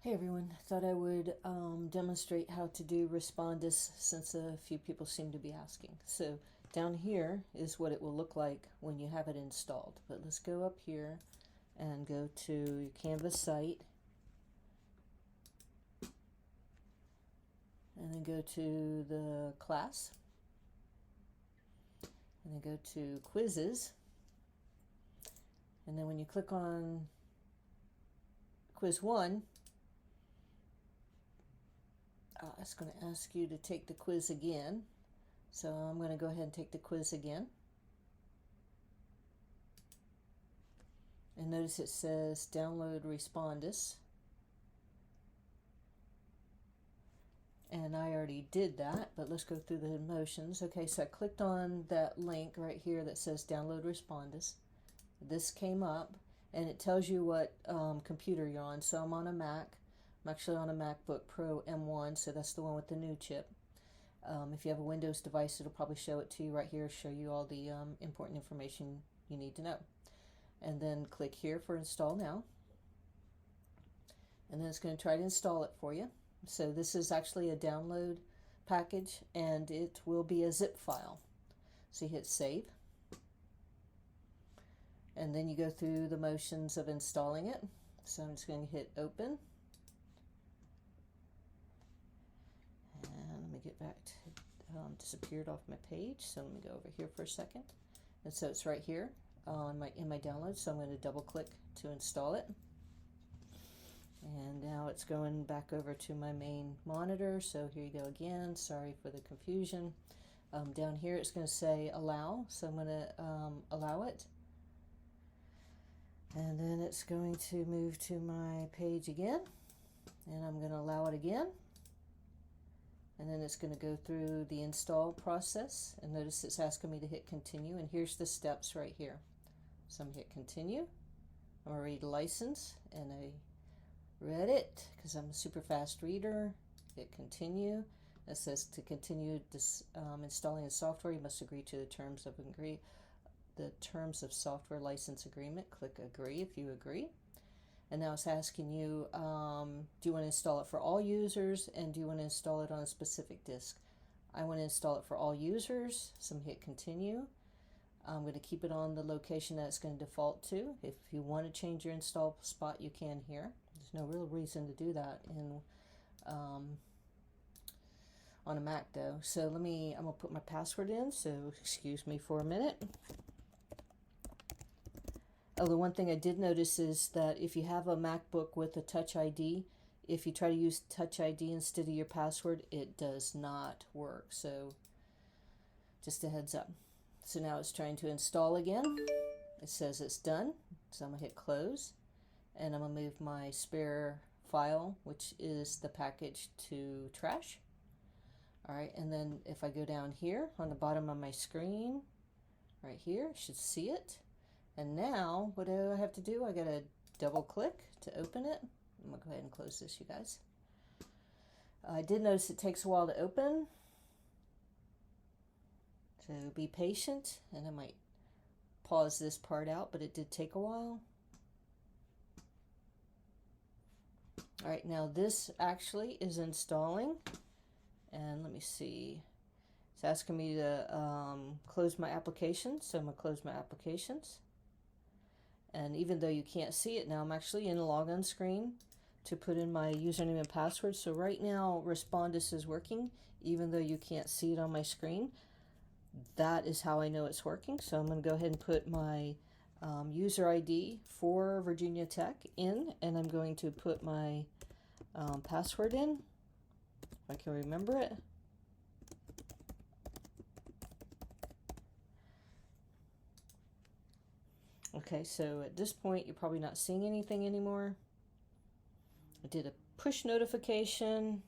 Hey everyone, thought I would demonstrate how to do Respondus since a few people seem to be asking. So down here is what it will look like when you have it installed. But let's go up here and go to your Canvas site and then go to the class and then go to quizzes, and then when you click on quiz 1, it's going to ask you to take the quiz again. So I'm going to go ahead and take the quiz again. And notice it says download Respondus. And I already did that, but let's go through the motions. Okay, so I clicked on that link right here that says download Respondus. This came up and it tells you what computer you're on. So I'm on a Mac. I'm actually on a MacBook Pro M1, so that's the one with the new chip. If you have a Windows device, it'll probably show it to you right here, show you all the important information you need to know. And then click here for install now. And then it's going to try to install it for you. So this is actually a download package and it will be a zip file. So you hit save. And then you go through the motions of installing it. So I'm just going to hit open. And let me get back to disappeared off my page. So let me go over here for a second. And so it's right here on in my downloads. So I'm going to double click to install it. And now it's going back over to my main monitor. So here you go again. Sorry for the confusion. Down here it's going to say allow. So I'm going to allow it. And then it's going to move to my page again. And I'm going to allow it again. And then it's going to go through the install process. And notice it's asking me to hit continue. And here's the steps right here. So I'm going to hit continue. I'm going to read license. And I read it because I'm a super fast reader. Hit continue. It says to continue installing the software, you must agree to the terms of software license agreement. Click agree if you agree. And now it's asking you, do you want to install it for all users and do you want to install it on a specific disk? I want to install it for all users, so I'm going to hit continue. I'm going to keep it on the location that it's going to default to. If you want to change your install spot, you can here. There's no real reason to do that on a Mac though. So I'm going to put my password in, so excuse me for a minute. Oh, the one thing I did notice is that if you have a MacBook with a Touch ID, if you try to use Touch ID instead of your password, it does not work. So just a heads up. So now it's trying to install again. It says it's done. So I'm going to hit close. And I'm going to move my spare file, which is the package, to trash. All right, and then if I go down here on the bottom of my screen, right here, you should see it. And now, what do I have to do? I got to double click to open it. I'm going to go ahead and close this, you guys. I did notice it takes a while to open. So be patient, and I might pause this part out, but it did take a while. All right, now this actually is installing. And let me see. It's asking me to close my application, so I'm going to close my applications. And even though you can't see it now, I'm actually in the login screen to put in my username and password. So right now, Respondus is working, even though you can't see it on my screen. That is how I know it's working. So I'm going to go ahead and put my user ID for Virginia Tech in, and I'm going to put my password in, if I can remember it. Okay, so at this point, you're probably not seeing anything anymore. I did a push notification.